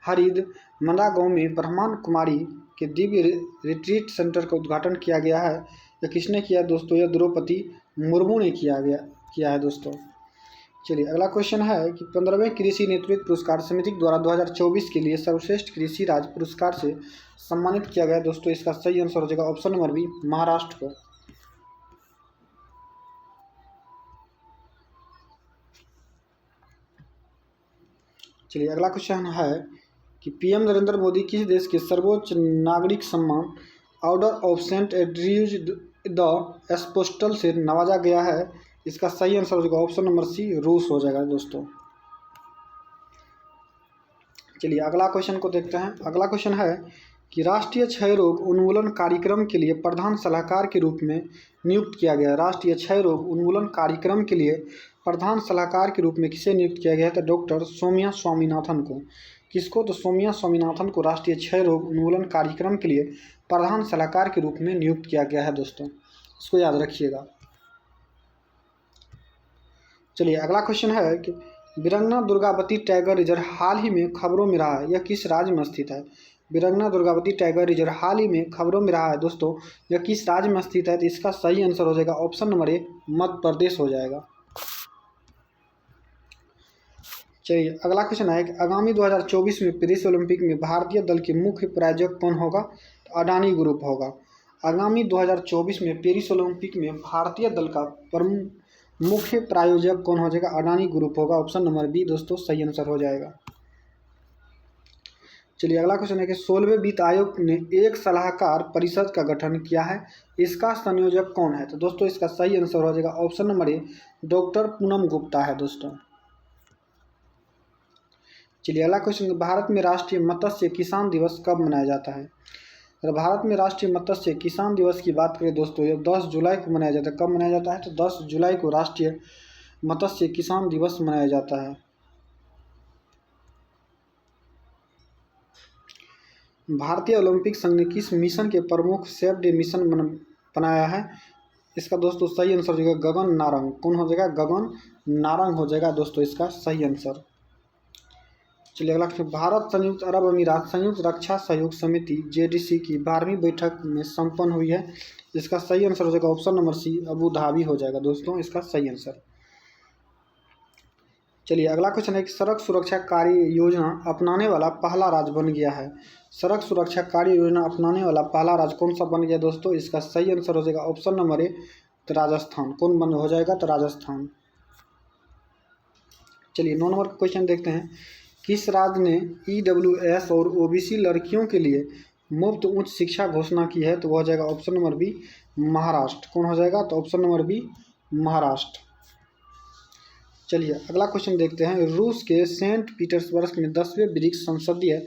हरिद मंदा गांव में ब्रह्मण कुमारी के दिव्य रिट्रीट सेंटर का उद्घाटन किया गया है। यह किसने किया दोस्तों? यह द्रौपदी मुर्मू ने किया है दोस्तों। चलिए अगला क्वेश्चन है कि 15वें कृषि नेतृत्व पुरस्कार समिति द्वारा 2024 के लिए सर्वश्रेष्ठ कृषि राज्य पुरस्कार से सम्मानित किया गया दोस्तों। इसका सही आंसर हो जाएगा ऑप्शन नंबर बी, महाराष्ट्र को। चलिए अगला क्वेश्चन है कि PM नरेंद्र मोदी किस देश के सर्वोच्च नागरिक सम्मान order of saint Andrews the apostle से नवाजा गया है? इसका सही आंसर हो जाएगा ऑप्शन नंबर सी, रूस हो जाएगा दोस्तों। चलिए अगला क्वेश्चन को देखते हैं। अगला क्वेश्चन है कि राष्ट्रीय क्षय रोग उन्मूलन कार्यक्रम के लिए प्रधान सलाहकार के रूप में नियुक्त किया गया। राष्ट्रीय क्षय रोग उन्मूलन कार्यक्रम के लिए प्रधान सलाहकार के रूप में किसे नियुक्त किया गया है? तो डॉक्टर सौम्या स्वामीनाथन को। किसको? तो सौम्या स्वामीनाथन को राष्ट्रीय क्षय रोग उन्मूलन कार्यक्रम के लिए प्रधान सलाहकार के रूप में नियुक्त किया गया है दोस्तों, इसको याद रखिएगा। चलिए अगला क्वेश्चन है कि वीरांगना दुर्गावती टाइगर रिजर्व हाल ही में खबरों में रहा है, यह किस राज्य में स्थित है? वीरांगना दुर्गावती टाइगर रिजर्व हाल ही में खबरों में रहा है दोस्तों, यह किस राज्य में स्थित है? तो इसका सही आंसर हो जाएगा ऑप्शन नंबर ए, मध्य प्रदेश हो जाएगा। चलिए अगला क्वेश्चन है कि आगामी 2024 में पेरिस ओलंपिक में भारतीय दल के मुख्य प्रायोजक कौन होगा? तो अडानी ग्रुप होगा। आगामी 2024 में पेरिस ओलंपिक में भारतीय दल का मुख्य प्रायोजक कौन हो जाएगा? अडानी ग्रुप होगा। ऑप्शन नंबर बी दोस्तों सही आंसर हो जाएगा। चलिए अगला क्वेश्चन है कि 16वें वित्त आयोग ने एक सलाहकार परिषद का गठन किया है, इसका संयोजक कौन है? तो दोस्तों इसका सही आंसर हो जाएगा ऑप्शन नंबर ए, डॉक्टर पूनम गुप्ता है दोस्तों। चलिए अगला क्वेश्चन, भारत में राष्ट्रीय मत्स्य किसान दिवस कब मनाया जाता है? अगर भारत में राष्ट्रीय मत्स्य किसान दिवस की बात करें दोस्तों, यह 10 जुलाई को मनाया जाता है। कब मनाया जाता है? तो 10 जुलाई को राष्ट्रीय मत्स्य किसान दिवस मनाया जाता है। भारतीय ओलंपिक संघ ने किस मिशन के प्रमुख सेफ डे मिशन बनाया है? इसका दोस्तों सही आंसर हो जाएगा गगन नारंग। कौन हो जाएगा? गगन नारंग हो जाएगा दोस्तों इसका सही आंसर। चलिए अगला क्वेश्चन, भारत संयुक्त अरब अमीरात संयुक्त रक्षा सहयोग समिति JDC की 12वीं बैठक में संपन्न हुई है। इसका सही आंसर हो जाएगा option number C, Abu Dhabi हो जाएगा दोस्तों इसका सही आंसर। चलिए अगला क्वेश्चन है कि सड़क सुरक्षा कार्य योजना अपनाने वाला पहला राज्य बन गया है। सड़क सुरक्षा कार्य योजना अपनाने वाला पहला राज्य कौन सा बन गया दोस्तों? इसका सही आंसर हो जाएगा ऑप्शन नंबर ए, तो राजस्थान। कौन बन हो जाएगा? तो राजस्थान। चलिए 9 नंबर का क्वेश्चन देखते हैं, किस राज्य ने EWS और OBC लड़कियों के लिए मुफ्त उच्च शिक्षा घोषणा की है? तो वह हो जाएगा ऑप्शन नंबर बी, महाराष्ट्र। कौन हो जाएगा? तो ऑप्शन नंबर बी, महाराष्ट्र। चलिए अगला क्वेश्चन देखते हैं, रूस के सेंट पीटर्सबर्ग में 10वें ब्रिक्स संसदीय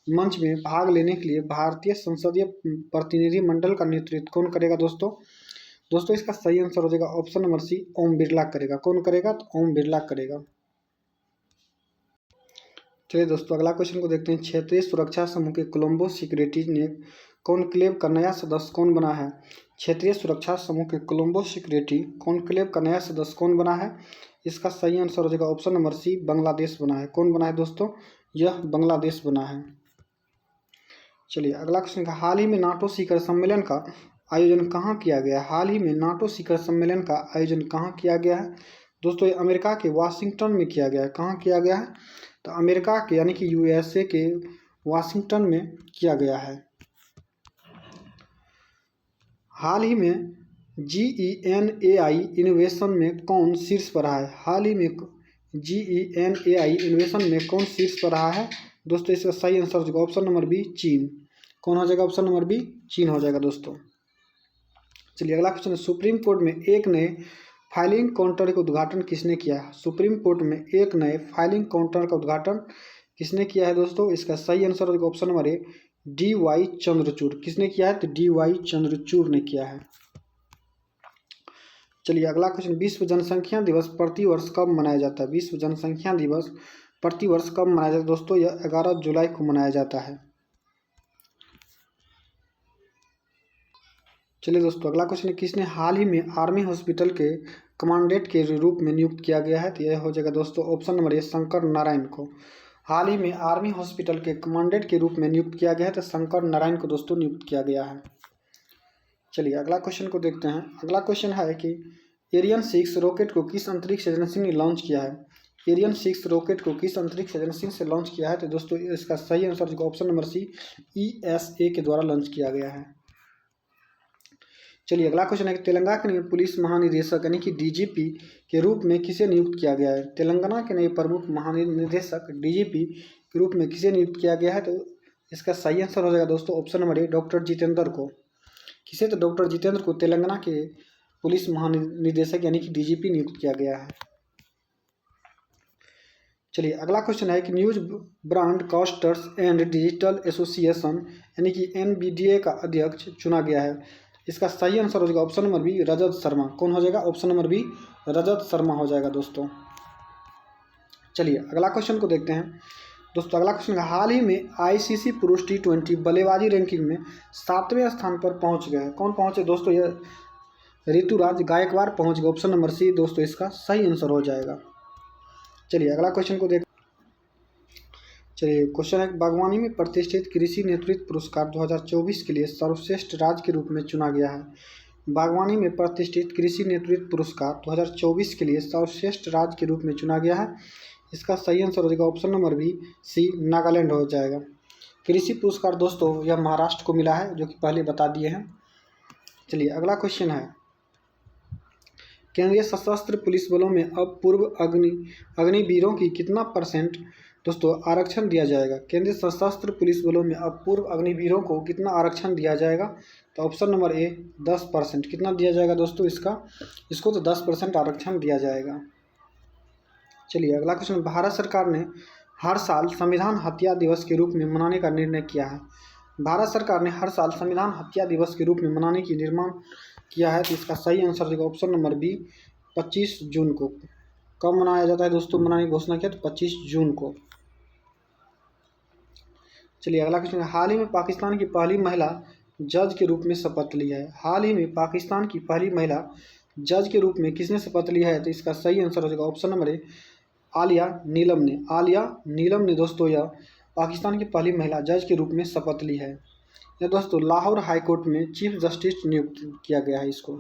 मंच में भाग लेने के लिए भारतीय संसदीय प्रतिनिधि मंडल का नेतृत्व कौन करेगा दोस्तों? दोस्तों इसका सही आंसर हो जाएगा ऑप्शन नंबर सी, ओम बिरला करेगा। कौन करेगा? तो ओम बिरला करेगा। चलिए दोस्तों अगला क्वेश्चन को देखते हैं, क्षेत्रीय सुरक्षा समूह के कोलंबो सिक्योरिटी ने कॉन्क्लेव का नया सदस्य कौन बना है? क्षेत्रीय सुरक्षा समूह के कोलंबो सिक्योरिटी कॉन्क्लेव का नया सदस्य कौन बना है? इसका सही आंसर हो जाएगा ऑप्शन नंबर सी, बांग्लादेश बना है। कौन बना है दोस्तों? यह बांग्लादेश बना है। चलिए अगला क्वेश्चन का, हाल ही में नाटो शिखर सम्मेलन का आयोजन कहाँ किया गया? हाल ही में नाटो शिखर सम्मेलन का आयोजन कहाँ किया गया है? दोस्तों ये अमेरिका के वाशिंगटन में किया गया है। कहाँ किया गया है? तो अमेरिका के यानी कि USA के वाशिंगटन में किया गया है। हाल ही में GENAI इनोवेशन में कौन शीर्ष पर रहा है? हाल ही में GENAI इनोवेशन में कौन शीर्ष पर रहा है? दोस्तों इसका सही आंसर हो जाएगा ऑप्शन नंबर बी, चीन। कौन हो जाएगा? ऑप्शन नंबर बी, चीन हो जाएगा दोस्तों। चलिए अगला क्वेश्चन है, सुप्रीम कोर्ट में एक नए फाइलिंग काउंटर का उद्घाटन किसने किया है? सुप्रीम कोर्ट में एक नए फाइलिंग काउंटर का उद्घाटन किसने किया है दोस्तों? इसका सही आंसर हो जाएगा ऑप्शन नंबर ए, DY चंद्रचूड़। किसने किया है? तो DY चंद्रचूड़ ने किया है। चलिए अगला क्वेश्चन, विश्व जनसंख्या दिवस प्रतिवर्ष कब मनाया जाता है? विश्व जनसंख्या दिवस प्रतिवर्ष कब मनाया जाता है दोस्तों? यह 11 जुलाई को मनाया जाता है। चलिए दोस्तों अगला क्वेश्चन है, किसने हाल ही में आर्मी हॉस्पिटल के कमांडेंट के रूप में नियुक्त किया गया है? तो यह हो जाएगा दोस्तों ऑप्शन नंबर ए, शंकर नारायण को। हाल ही में आर्मी हॉस्पिटल के कमांडेंट के रूप में नियुक्त किया गया है, तो शंकर नारायण को दोस्तों नियुक्त किया गया है। चलिए अगला क्वेश्चन को देखते हैं। अगला क्वेश्चन है कि एरियन 6 रॉकेट को किस अंतरिक्ष एजेंसी ने लॉन्च किया है? एरियन 6 रॉकेट को किस अंतरिक्ष एजेंसी से लॉन्च किया है? तो दोस्तों इसका सही answer option number C, ESA के द्वारा लॉन्च किया गया है। चलिए अगला क्वेश्चन है कि तेलंगाना के नए पुलिस महानिदेशक यानी कि DGP के रूप में किसे नियुक्त किया गया है? तेलंगाना के नए प्रमुख महानिदेशक DGP के रूप में किसे नियुक्त किया गया है? तो इसका सही आंसर हो जाएगा दोस्तों ऑप्शन नंबर ए, डॉक्टर जितेंद्र को। किसे? तो डॉक्टर जितेंद्र को तेलंगाना के पुलिस महानिदेशक यानी कि DGP नियुक्त किया गया है। चलिए अगला क्वेश्चन है कि news broadcasters and digital association यानी कि NBDA का अध्यक्ष चुना गया है। इसका सही आंसर हो जाएगा option number B, Rajat Sharma. कौन हो जाएगा? Option number B, Rajat Sharma हो जाएगा दोस्तों। चलिए अगला क्वेश्चन को देखते हैं दोस्तों। अगला क्वेश्चन है, हाल ही में ICC पुरुष T20 बल्लेबाजी रैंकिंग में 7वें स्थान पर पहुंच गए हैं। कौन पहुंचे दोस्तों? यह ऋतुराज गायकवाड़ पहुंच गए। ऑप्शन नंबर सी दोस्तों इसका सही आंसर हो जाएगा। चलिए अगला क्वेश्चन को देख चलिए क्वेश्चन है, बागवानी में प्रतिष्ठित कृषि नेतृत्व पुरस्कार 2024 के लिए सर्वश्रेष्ठ राज्य के रूप में चुना गया है। बागवानी में प्रतिष्ठित कृषि नेतृत्व पुरस्कार 2024 के लिए सर्वश्रेष्ठ राज्य के रूप में चुना गया है। इसका सही आंसर हो जाएगा ऑप्शन नंबर बी, सी, नागालैंड हो जाएगा। कृषि पुरस्कार दोस्तों यह महाराष्ट्र को मिला है, जो कि पहले बता दिए हैं। चलिए अगला क्वेश्चन है, केंद्रीय सशस्त्र पुलिस बलों में अब पूर्व अग्निवीरों की कितना % दोस्तों आरक्षण दिया जाएगा? केंद्रीय सशस्त्र पुलिस बलों में अब पूर्व अग्निवीरों को कितना आरक्षण दिया जाएगा? तो ऑप्शन नंबर ए, 10%। कितना दिया जाएगा दोस्तों? इसको तो 10% आरक्षण दिया जाएगा। चलिए अगला क्वेश्चन, भारत सरकार ने हर साल संविधान हत्या दिवस के रूप में मनाने का निर्णय किया है। भारत सरकार ने हर साल संविधान हत्या दिवस के रूप में मनाने की निर्माण किया है। तो इसका सही आंसर देगा ऑप्शन नंबर बी, 25 जून को। कब मनाया जाता है दोस्तों? मनाने की घोषणा किया तो 25 जून को। चलिए अगला क्वेश्चन, हाल ही में पाकिस्तान की पहली महिला जज के रूप में शपथ ली है? हाल ही में पाकिस्तान की पहली महिला जज के रूप में किसने शपथ लिया है? तो इसका सही आंसर हो जाएगा ऑप्शन नंबर ए, आलिया नीलम ने। आलिया नीलम ने दोस्तों यह पाकिस्तान की पहली महिला जज के रूप में शपथ ली है। यह दोस्तों लाहौर हाई कोर्ट में चीफ जस्टिस नियुक्त किया गया है इसको।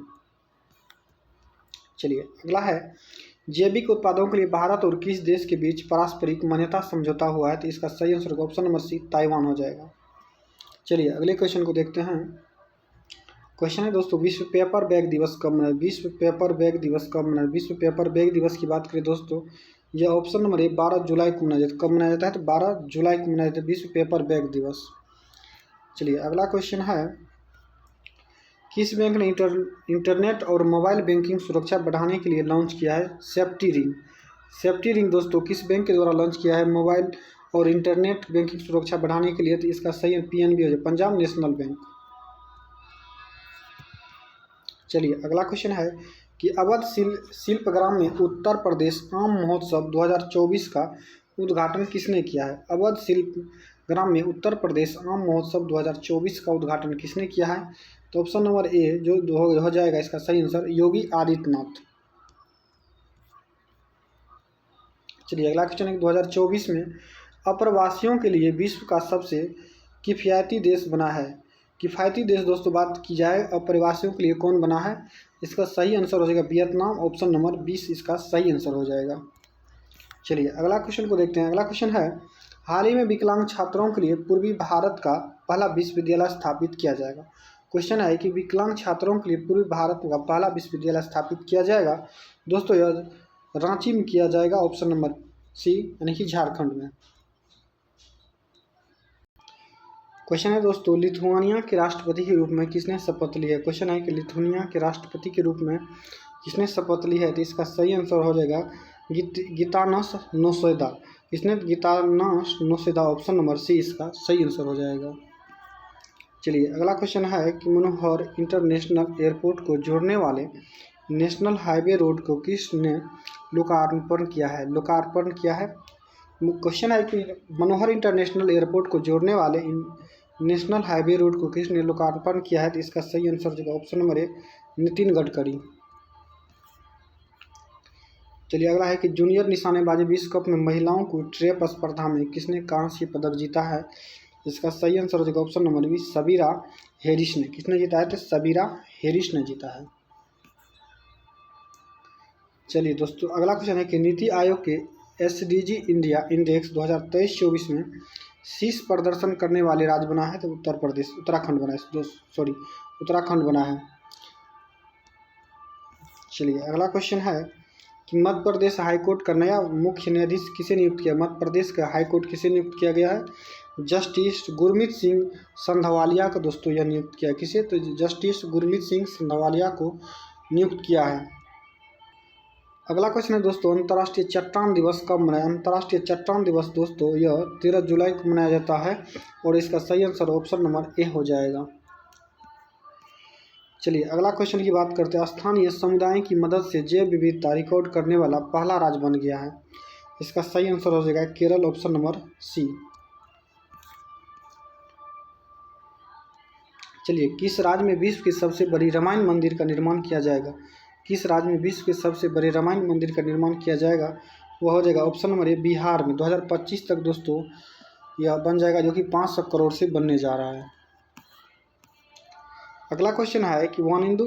चलिए अगला है, जैविक उत्पादों के लिए भारत और किस देश के बीच पारस्परिक मान्यता समझौता हुआ है? तो इसका सही answer option number C, Taiwan हो जाएगा। चलिए अगले क्वेश्चन को देखते हैं। क्वेश्चन है दोस्तों, विश्व पेपर बैग दिवस कब मनाया? विश्व पेपर बैग दिवस कब मनाया? विश्व पेपर बैग दिवस की बात करें दोस्तों, यह ऑप्शन नंबर ए 12 जुलाई को मनाया जाता है। कब मनाया जाता है? तो 12 जुलाई को मनाया जाता है विश्व पेपर बैग दिवस। चलिए अगला क्वेश्चन है, किस बैंक ने इंटरनेट और मोबाइल बैंकिंग सुरक्षा बढ़ाने के लिए लॉन्च किया है सेफ्टी रिंग? सेफ्टी रिंग दोस्तों किस बैंक के द्वारा लॉन्च किया है मोबाइल और इंटरनेट बैंकिंग सुरक्षा बढ़ाने के लिए? तो इसका सही PNB हो जाए, पंजाब नेशनल बैंक। चलिए अगला क्वेश्चन है कि अवध शिल्पग्राम में उत्तर प्रदेश आम महोत्सव 2024 का उद्घाटन किसने किया है? अवध शिल्पग्राम में उत्तर प्रदेश आम महोत्सव 2024 का उद्घाटन किसने किया है? तो ऑप्शन नंबर ए जो हो जाएगा इसका सही आंसर, योगी आदित्यनाथ। चलिए अगला क्वेश्चन है, 2024 में अप्रवासियों के लिए विश्व का सबसे किफ़ायती देश बना है। किफ़ायती देश दोस्तों बात की जाए अप्रवासियों के लिए कौन बना है? इसका सही आंसर हो जाएगा वियतनाम, ऑप्शन नंबर 20 इसका सही आंसर हो जाएगा। चलिए अगला क्वेश्चन को देखते हैं। अगला क्वेश्चन है, हाल ही में विकलांग छात्रों के लिए पूर्वी भारत का पहला विश्वविद्यालय स्थापित किया जाएगा। क्वेश्चन है कि विकलांग छात्रों के लिए पूर्वी भारत का पहला विश्वविद्यालय स्थापित किया जाएगा दोस्तों, यह रांची में किया जाएगा, ऑप्शन नंबर सी यानी कि झारखंड में। क्वेश्चन है दोस्तों, लिथुआनिया के राष्ट्रपति के रूप में किसने शपथ ली है? क्वेश्चन है कि लिथुआनिया के राष्ट्रपति के रूप में किसने शपथ ली है? तो इसका सही आंसर हो जाएगा गितानस नौसेदा। किसने? गितानस नौसेदा, ऑप्शन नंबर सी इसका सही आंसर हो जाएगा। चलिए अगला क्वेश्चन है कि मनोहर इंटरनेशनल एयरपोर्ट को जोड़ने वाले नेशनल हाईवे रोड को किसने लोकार्पण किया है? लोकार्पण किया है। क्वेश्चन है कि मनोहर इंटरनेशनल एयरपोर्ट को जोड़ने वाले नेशनल हाईवे रोड को किसने लोकार्पण किया है? तो इसका सही आंसर होगा ऑप्शन नंबर ए, नितिन गडकरी। चलिए अगला है कि जूनियर निशानेबाजी विश्व कप में महिलाओं को ट्रैप स्पर्धा में किसने कांस्य पदक जीता है? इसका सही आंसर हो जाएगा option number B, Sabira Harris ने। किसने जीता है? तो सबीरा हैरिस ने जीता है। चलिए दोस्तों अगला क्वेश्चन है कि नीति आयोग के SDG इंडिया इंडेक्स 2023-24 में शीर्ष प्रदर्शन करने वाले राज्य बना है? तो उत्तराखंड बना है, उत्तराखंड बना है। चलिए अगला क्वेश्चन है कि मध्य प्रदेश हाईकोर्ट का नया मुख्य न्यायाधीश किसे नियुक्त किया? मध्य प्रदेश का हाईकोर्ट किसे नियुक्त किया गया है? जस्टिस गुरमीत सिंह संधवालिया को दोस्तों यह नियुक्त किया। किसे? तो जस्टिस गुरमीत सिंह संधवालिया को नियुक्त किया है। अगला क्वेश्चन है दोस्तों, अंतर्राष्ट्रीय चट्टान दिवस कब मनाया? अंतर्राष्ट्रीय चट्टान दिवस दोस्तों यह 13 जुलाई को मनाया जाता है और इसका सही आंसर ऑप्शन नंबर ए हो जाएगा। चलिए अगला क्वेश्चन की बात करते हैं, स्थानीय समुदाय की मदद से जैव विविधता रिकॉर्ड करने वाला पहला राज्य बन गया है। इसका सही आंसर हो जाएगा केरल, ऑप्शन नंबर सी। चलिए किस राज्य में विश्व की सबसे बड़ी रामायण मंदिर का निर्माण किया जाएगा? किस राज्य में विश्व के सबसे बड़े रामायण मंदिर का निर्माण किया जाएगा? वह हो जाएगा ऑप्शन नंबर ए, बिहार में। 2025 तक दोस्तों यह बन जाएगा, जो कि 500 करोड़ से बनने जा रहा है। अगला क्वेश्चन है कि वानिंदु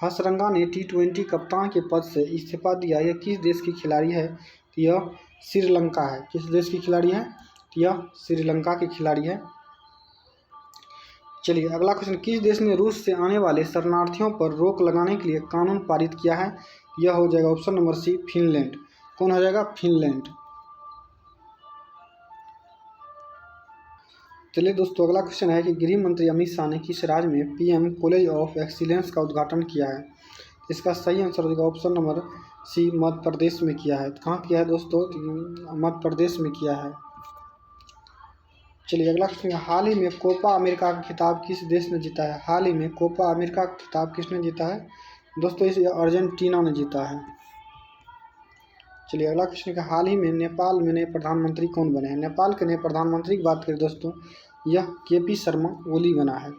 हसरंगा ने T20 कप्तान के पद से इस्तीफा दिया, यह किस देश की खिलाड़ी है? यह श्रीलंका है। किस देश की खिलाड़ी है? यह श्रीलंका की खिलाड़ी है। चलिए अगला क्वेश्चन, किस देश ने रूस से आने वाले शरणार्थियों पर रोक लगाने के लिए कानून पारित किया है? यह हो जाएगा ऑप्शन नंबर सी, फिनलैंड। कौन हो जाएगा? फिनलैंड। चलिए दोस्तों अगला क्वेश्चन है कि गृह मंत्री अमित शाह ने किस राज्य में PM कॉलेज ऑफ एक्सीलेंस का उद्घाटन किया है? इसका सही आंसर हो जाएगा ऑप्शन नंबर सी, मध्य प्रदेश में किया है। कहाँ किया है दोस्तों? मध्य प्रदेश में किया है। चलिए अगला क्वेश्चन है, हाल ही में कोपा अमेरिका का खिताब किस देश ने जीता है? हाल ही में कोपा अमेरिका का खिताब किसने जीता है? दोस्तों इसे अर्जेंटीना ने जीता है। चलिए अगला क्वेश्चन है, हाल ही में नेपाल में नए प्रधानमंत्री कौन बने हैं? नेपाल के नए प्रधानमंत्री की बात करें दोस्तों, यह KP शर्मा ओली बना है।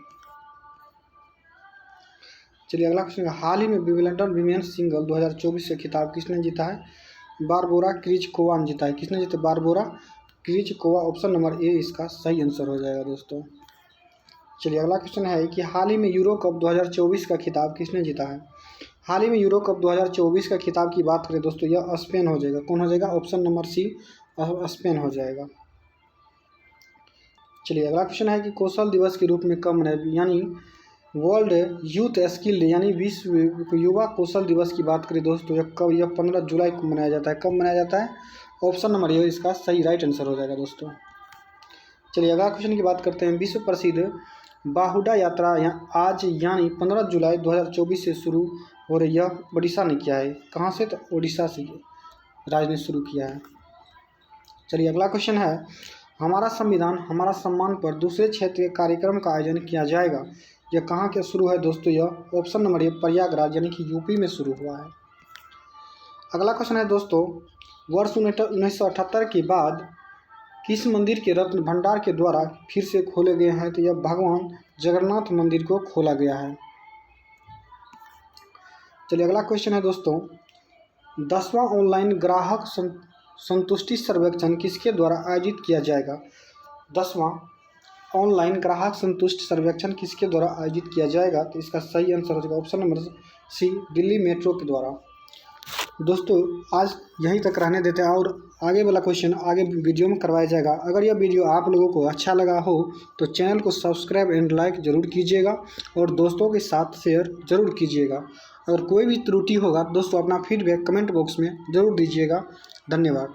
चलिए अगला क्वेश्चन, हाल ही में विंबलडन वीमेंस सिंगल 2024 का खिताब किसने जीता है? बारबोरा क्रिजकोवा ने जीता है। किसने जीता? बारबोरा क्रिजकोवा। ऑप्शन नंबर ए इसका सही आंसर हो जाएगा दोस्तों। चलिए अगला क्वेश्चन है कि हाल ही में यूरो कप 2024 का खिताब किसने जीता है? हाल ही में यूरो कप 2024 का खिताब की बात करें दोस्तों, यह स्पेन हो जाएगा। कौन हो जाएगा? ऑप्शन नंबर सी स्पेन हो जाएगा। चलिए अगला क्वेश्चन है कि कौशल दिवस के रूप में कब मनाया, यानी वर्ल्ड यूथ स्किल डे यानी विश्व युवा कौशल दिवस की बात करें दोस्तों, यह 15 जुलाई को मनाया जाता है। कब मनाया जाता है? ऑप्शन नंबर ए इसका सही राइट आंसर हो जाएगा दोस्तों। चलिए अगला क्वेश्चन की बात करते हैं, विश्व प्रसिद्ध बाहुडा यात्रा आज यानी 15 जुलाई 2024 से शुरू हो रही, यह ओडिशा ने किया है। कहाँ से? तो ओडिशा से राज्य ने शुरू किया है। चलिए अगला क्वेश्चन है, हमारा संविधान हमारा सम्मान पर दूसरे क्षेत्रीय कार्यक्रम का आयोजन किया जाएगा, यह कहाँ के शुरू है दोस्तों? यह ऑप्शन नंबर ए प्रयागराज यानी कि यूपी में शुरू हुआ है। अगला क्वेश्चन है दोस्तों, वर्ष 1978 के बाद किस मंदिर के रत्न भंडार के द्वारा फिर से खोले गए हैं? तो यह भगवान जगन्नाथ मंदिर को खोला गया है। चलिए अगला क्वेश्चन है दोस्तों, 10वां ऑनलाइन ग्राहक संतुष्टि सर्वेक्षण किसके द्वारा आयोजित किया जाएगा? 10वां ऑनलाइन ग्राहक संतुष्टि सर्वेक्षण किसके द्वारा आयोजित किया जाएगा? तो इसका सही आंसर हो जाएगा option number C Delhi metro के द्वारा। दोस्तों आज यहीं तक रहने देते हैं और आगे वाला क्वेश्चन आगे वीडियो में करवाया जाएगा। अगर यह वीडियो आप लोगों को अच्छा लगा हो तो चैनल को सब्सक्राइब एंड लाइक ज़रूर कीजिएगा और दोस्तों के साथ शेयर ज़रूर कीजिएगा। अगर कोई भी त्रुटि होगा दोस्तों अपना फीडबैक कमेंट बॉक्स में ज़रूर दीजिएगा। धन्यवाद।